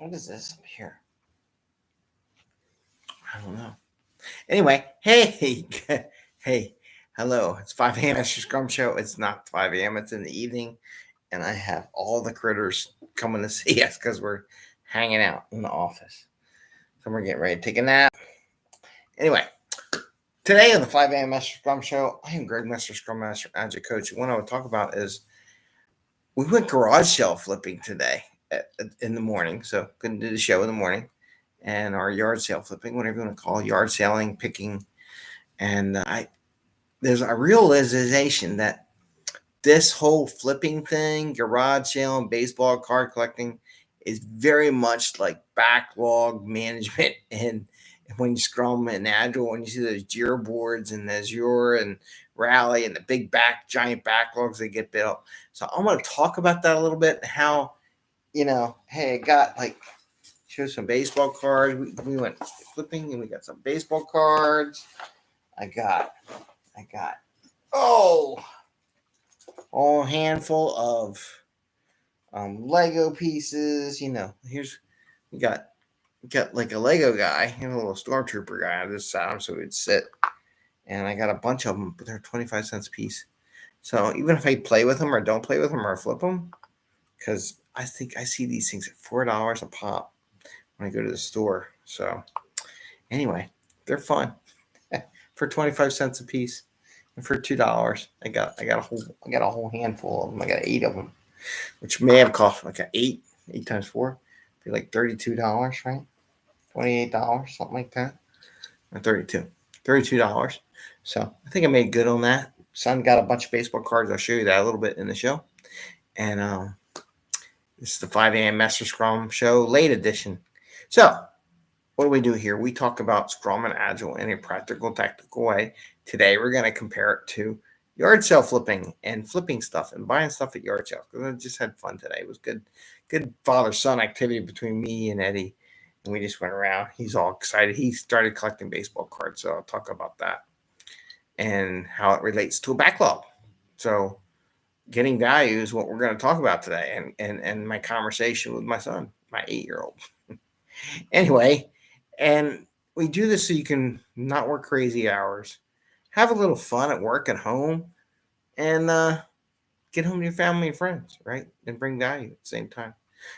What is this up here? I don't know. Anyway, hey, hey, hello. It's 5 a.m. Mester Scrum Show. It's not 5 a.m. It's in the evening, and I have all the critters coming to see us because we're hanging out in the office. So we're getting ready to take a nap. Anyway, today on the 5 a.m. Mester Scrum Show, I am Greg, Mester Scrum Master, Agile Coach. What I want to talk about is we went garage flipping today in the morning. So couldn't do the show in the morning. And our yard sale flipping, whatever you want to call it, yard selling, picking. And there's a realization that this whole flipping thing, garage sale and baseball card collecting, is very much like backlog management. And when you Scrum and Agile, when you see those Jira boards and Azure and Rally and the big giant backlogs that get built. So I'm going to talk about that a little bit. How, hey, I got show some baseball cards. We went flipping and we got some baseball cards. I got a handful of Lego pieces. Here's we got like a Lego guy, a little stormtrooper guy. I just sat him so he'd sit, and I got a bunch of them, but they're 25 cents a piece. So even if I play with them or don't play with them or flip them, because I think I see these things at $4 a pop when I go to the store. So anyway, they're fun for 25 cents a piece, and for $2, I got a whole handful of them. I got 8 of them, which may have cost like eight times 4, be like $32, right? $28, something like that, or $32. So I think I made good on that. Son got a bunch of baseball cards. I'll show you that a little bit in the show. And this is the 5 a.m. Mester Scrum Show late edition. So what do we do here? We talk about Scrum and Agile in a practical, tactical way. Today we're going to compare it to yard sale flipping and flipping stuff and buying stuff at yard sale. Because I just had fun today. It was good father-son activity between me and Eddie. And we just went around. He's all excited. He started collecting baseball cards. So I'll talk about that and how it relates to a backlog. So getting value is what we're going to talk about today, and my conversation with my son, my 8-year-old. Anyway, and we do this so you can not work crazy hours, have a little fun at work, at home, and get home to your family and friends, right? And bring value at the same time.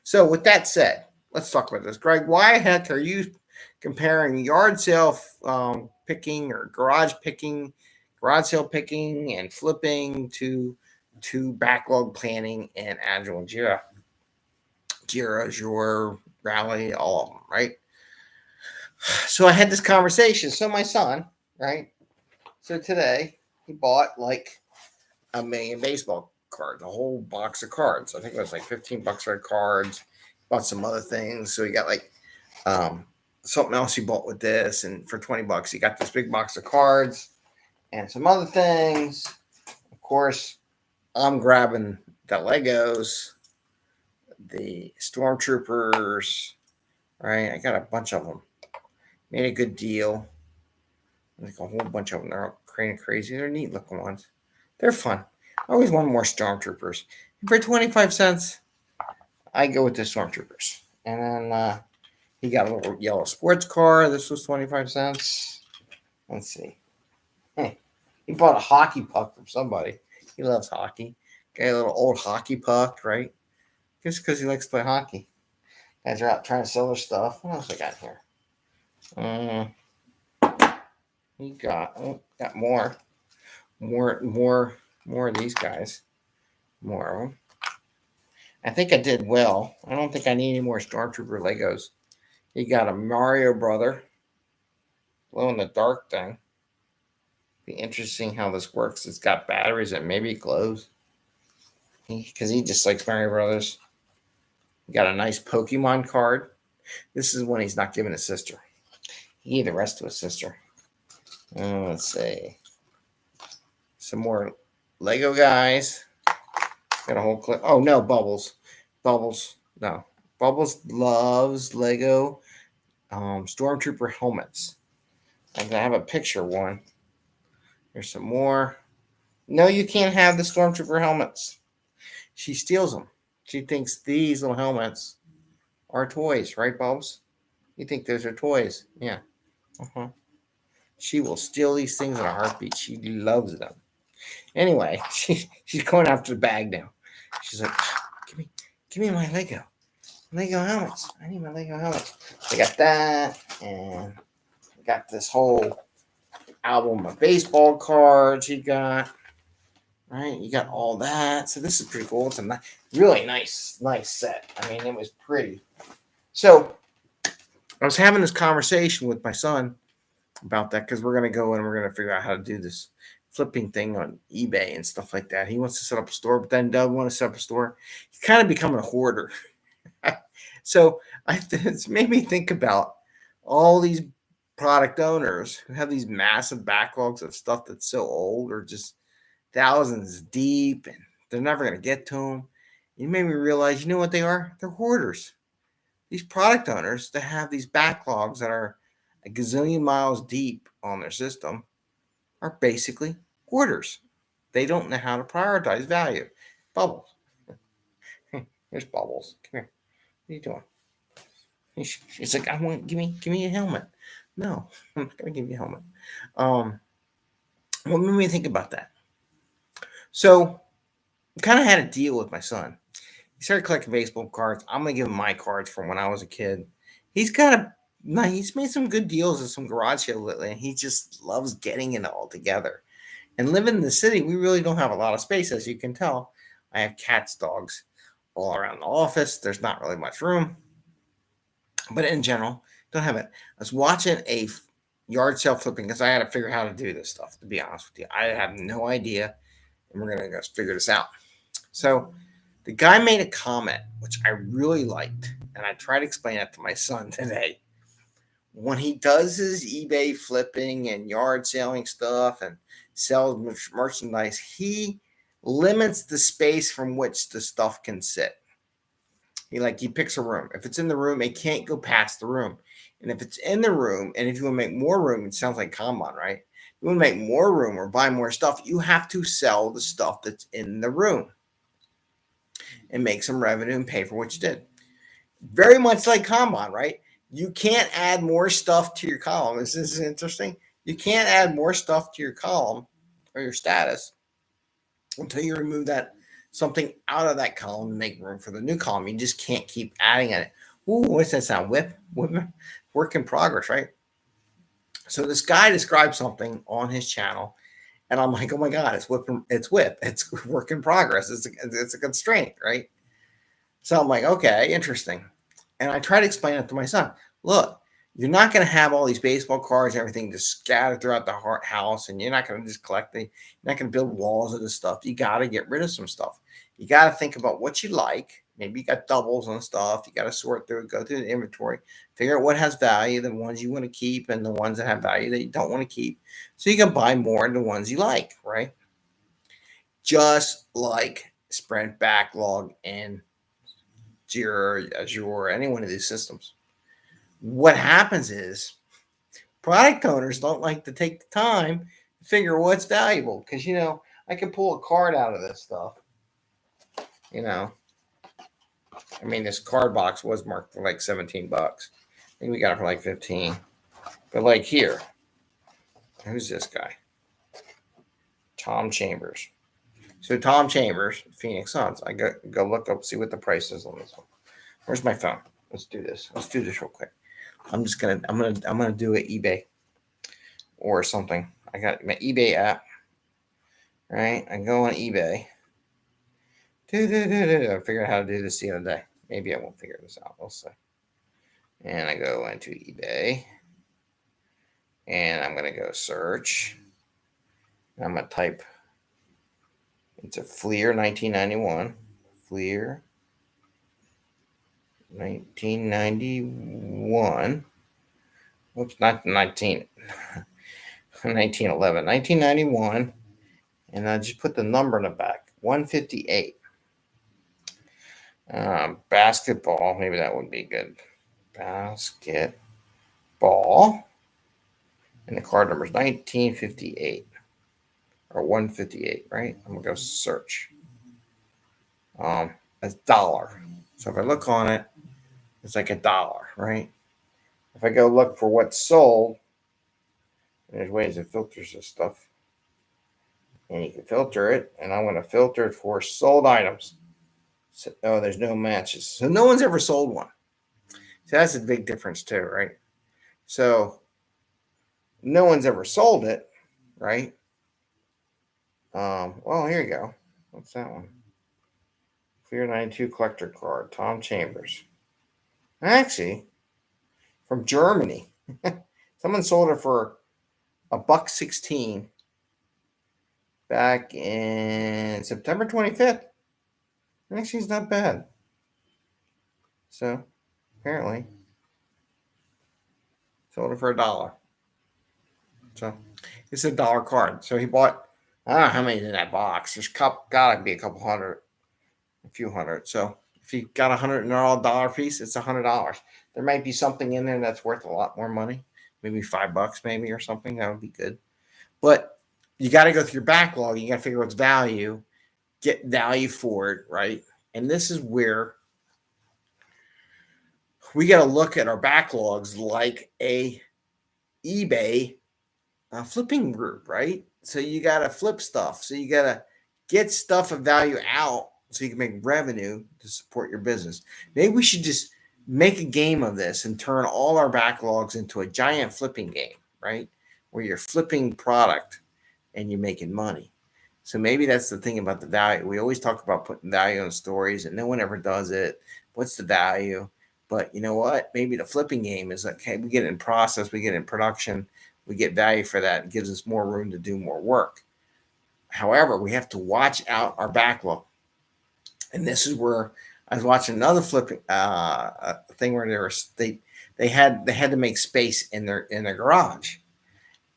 So with that said, let's talk about this. Greg, why the heck are you comparing yard sale picking or garage sale picking and flipping to backlog planning and Agile and Jira, Azure, Rally, all of them, right? So I had this conversation. So my son, right? So today he bought like 1 million baseball cards, a whole box of cards. I think it was like $15 for cards. Bought some other things. So he got like something else he bought with this, and for $20 he got this big box of cards and some other things. Of course, I'm grabbing the Legos, the Stormtroopers, right? I got a bunch of them. Made a good deal. Like a whole bunch of them. They're all crazy. They're neat looking ones. They're fun. I always want more Stormtroopers. And for 25 cents, I go with the Stormtroopers. And then he got a little yellow sports car. This was 25 cents. Let's see. He bought a hockey puck from somebody. He loves hockey. Got a little old hockey puck, right? Just because he likes to play hockey. Guys are out trying to sell their stuff. What else I got here? He got more of these guys. More of them. I think I did well. I don't think I need any more Stormtrooper Legos. He got a Mario brother. Glow in the dark thing. Be interesting how this works. It's got batteries and maybe it glows. Because he just likes Mario Brothers. He got a nice Pokemon card. This is one he's not giving his sister. He gave the rest to his sister. Let's see. Some more Lego guys. Got a whole clip. Oh, no, Bubbles. No. Bubbles loves Lego Stormtrooper helmets. I have a picture of one. There's some more. No, you can't have the Stormtrooper helmets. She steals them. She thinks these little helmets are toys, right, Bubs? You think those are toys? Yeah. Uh-huh. She will steal these things in a heartbeat. She loves them. Anyway, she's going after the bag now. She's like, give me my Lego helmets. I need my Lego helmets. I got that, and I got this whole album of baseball cards. You got right. You got all that. So this is pretty cool. It's a really nice set. I mean, it was pretty. So I was having this conversation with my son about that because we're gonna go and we're gonna figure out how to do this flipping thing on eBay and stuff like that. He wants to set up a store, but then Doug wants to set up a store. He's kind of becoming a hoarder. So it's made me think about all these product owners who have these massive backlogs of stuff that's so old or just thousands deep and they're never going to get to them. It made me realize, you know what they are? They're hoarders. These product owners that have these backlogs that are a gazillion miles deep on their system are basically hoarders. They don't know how to prioritize value. Bubbles. Here's Bubbles. Come here. What are you doing? She's like, give me a helmet. No, I'm not gonna give you a helmet. What made me think about that? So I kind of had a deal with my son. He started collecting baseball cards. I'm gonna give him my cards from when I was a kid. He's made some good deals at some garage sale lately, and he just loves getting it all together. And living in the city, we really don't have a lot of space, as you can tell. I have cats, dogs all around the office. There's not really much room. But in general, don't have it. I was watching a yard sale flipping because I had to figure out how to do this stuff, to be honest with you. I have no idea, and we're going to go figure this out. So the guy made a comment, which I really liked, and I tried to explain that to my son today. When he does his eBay flipping and yard selling stuff and sells merchandise, he limits the space from which the stuff can sit. He picks a room. If it's in the room, it can't go past the room. And if it's in the room, and if you want to make more room, it sounds like Kanban, right? If you want to make more room or buy more stuff, you have to sell the stuff that's in the room and make some revenue and pay for what you did. Very much like Kanban, right? You can't add more stuff to your column. This is interesting. You can't add more stuff to your column or your status until you remove that something out of that column to make room for the new column. You just can't keep adding it. Ooh, what's that sound? Whip? Work in progress, right? So this guy described something on his channel, and I'm like, oh my God, it's whip. It's work in progress. It's a constraint, right? So I'm like, okay, interesting. And I try to explain it to my son. Look, you're not going to have all these baseball cards and everything just scattered throughout the house, and you're not going to just collect you're not going to build walls of this stuff. You got to get rid of some stuff. You got to think about what you like. Maybe you got doubles and stuff. You got to sort through it, go through the inventory, figure out what has value, the ones you want to keep, and the ones that have value that you don't want to keep. So you can buy more of the ones you like, right? Just like Sprint, Backlog, and Jira, Azure, any one of these systems. What happens is product owners don't like to take the time to figure what's valuable because, I can pull a card out of this stuff. I mean, this card box was marked for like $17. I think we got it for like 15. But like here, who's this guy? Tom Chambers. So Tom Chambers, Phoenix Suns. I go look up, see what the price is on this one. Where's my phone? Let's do this. Let's do this real quick. I'm gonna do it eBay or something. I got my eBay app. Right? I go on eBay. I figured out how to do this the other day. Maybe I won't figure this out. We'll see. And I go into eBay. And I'm gonna go search. And I'm gonna type. It's a Fleer 1991. Fleer 1991. Whoops, not 1911. 1991. And I just put the number in the back. 158. Basketball. Maybe that would be good. Basketball. And the card number is 1958. Or 158, right? I'm going to go search. That's dollar. So if I look on it, It's like $1, right? If I go look for what's sold, there's ways it filters this stuff. And you can filter it, and I want to filter it for sold items. So, oh, there's no matches. So no one's ever sold one. So that's a big difference too, right? So no one's ever sold it, right? Well, here you go. What's that one? Fear 92 collector card, Tom Chambers. Actually, from Germany. Someone sold it for $1.16 back in September 25th. Actually, it's not bad. So apparently sold it for $1. So it's $1 card. So he bought, I don't know how many's in that box. There's gotta be a couple hundred, a few hundred. So if you got $100 piece, it's $100. There might be something in there that's worth a lot more money, maybe $5 maybe or something. That would be good. But you got to go through your backlog. You got to figure what's value, get value for it, right? And this is where we got to look at our backlogs like a eBay flipping group, right? So you got to flip stuff. So you got to get stuff of value out so you can make revenue to support your business. Maybe we should just make a game of this and turn all our backlogs into a giant flipping game, right? Where you're flipping product and you're making money. So maybe that's the thing about the value. We always talk about putting value on stories and no one ever does it. What's the value? But you know what? Maybe the flipping game is like, hey, we get it in process, we get it in production, we get value for that. It gives us more room to do more work. However, we have to watch out our backlog. And this is where I was watching another flipping thing where they had to make space in their garage,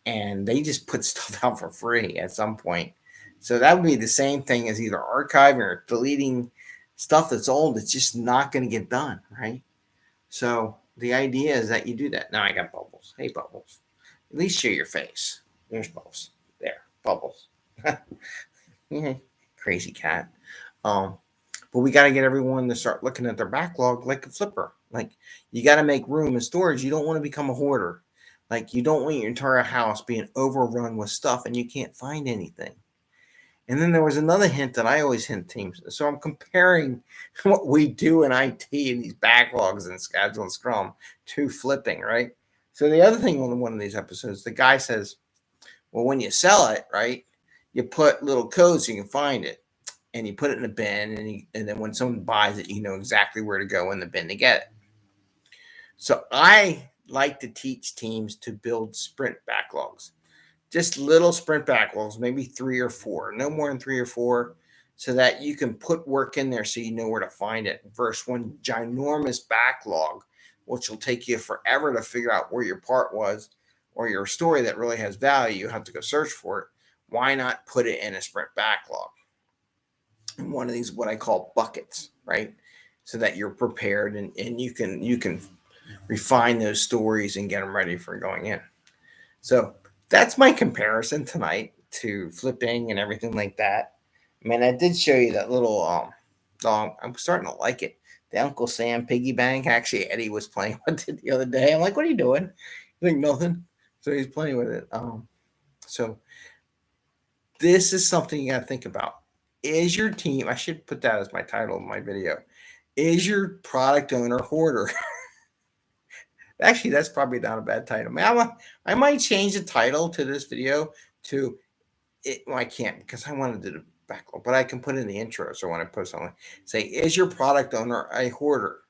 and they just put stuff out for free at some point. So that would be the same thing as either archiving or deleting stuff that's old. It's just not going to get done, right? So the idea is that you do that. Now I got Bubbles. Hey, Bubbles. At least show your face. There's Bubbles. There, Bubbles. Crazy cat. But we got to get everyone to start looking at their backlog like a flipper. Like you got to make room in storage. You don't want to become a hoarder. Like you don't want your entire house being overrun with stuff and you can't find anything. And then there was another hint that I always hint teams. So I'm comparing what we do in IT and these backlogs and Agile and Scrum to flipping, right? So the other thing on one of these episodes, the guy says, well, when you sell it, right, you put little codes so you can find it. And you put it in a bin, and then when someone buys it, you know exactly where to go in the bin to get it. So I like to teach teams to build sprint backlogs. Just little sprint backlogs, maybe 3 or 4, no more than 3 or 4, so that you can put work in there so you know where to find it. Versus one ginormous backlog, which will take you forever to figure out where your part was or your story that really has value. You have to go search for it. Why not put it in a sprint backlog? In one of these, what I call buckets, right? So that you're prepared and you can refine those stories and get them ready for going in. So that's my comparison tonight to flipping and everything like that. I mean, I did show you that little dog. I'm starting to like it. The Uncle Sam piggy bank. Actually, Eddie was playing with it the other day. I'm like, what are you doing? He's like, nothing. So he's playing with it. So this is something you got to think about. Is your team, I should put that as my title of my video, is your product owner hoarder? Actually, that's probably not a bad title. I might change the title to this video to it. Well, I can't because I wanted to do the backlog, but I can put in the intro. So when I post something, say, is your product owner a hoarder?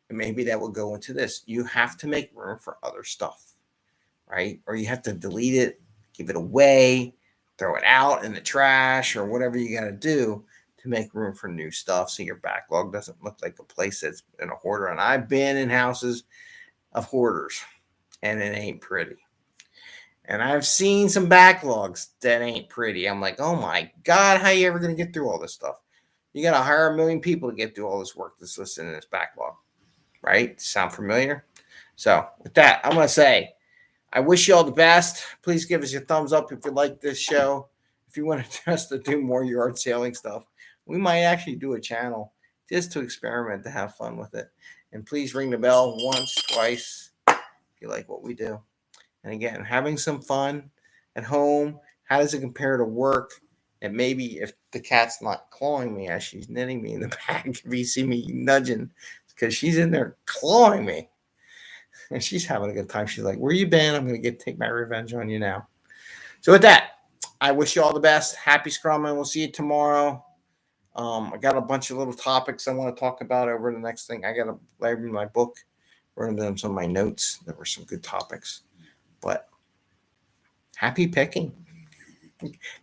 And maybe that will go into this. You have to make room for other stuff, right? Or you have to delete it, give it away, throw it out in the trash or whatever you got to do to make room for new stuff so your backlog doesn't look like a place that's in a hoarder. And I've been in houses of hoarders and it ain't pretty. And I've seen some backlogs that ain't pretty. I'm like, oh my God, how are you ever going to get through all this stuff? You got to hire 1 million people to get through all this work that's listed in this backlog, right? Sound familiar? So with that, I'm going to say, I wish you all the best. Please give us your thumbs up if you like this show. If you want us to do more yard selling stuff, we might actually do a channel just to experiment, to have fun with it. And please ring the bell once, twice, if you like what we do. And again, having some fun at home. How does it compare to work? And maybe if the cat's not clawing me as she's knitting me in the back, if you see me nudging, because she's in there clawing me. And she's having a good time. She's like, where you been? I'm going to take my revenge on you now. So with that, I wish you all the best. Happy Scrumming. We'll see you tomorrow. I got a bunch of little topics I want to talk about over the next thing. I got to write in my book, wrote them some of my notes. There were some good topics. But happy picking.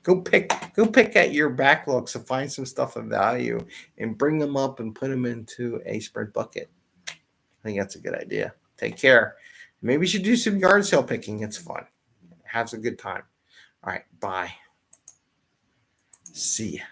Go pick at your backlogs to find some stuff of value and bring them up and put them into a sprint bucket. I think that's a good idea. Take care. Maybe you should do some yard sale picking. It's fun. Have a good time. All right. Bye. See ya.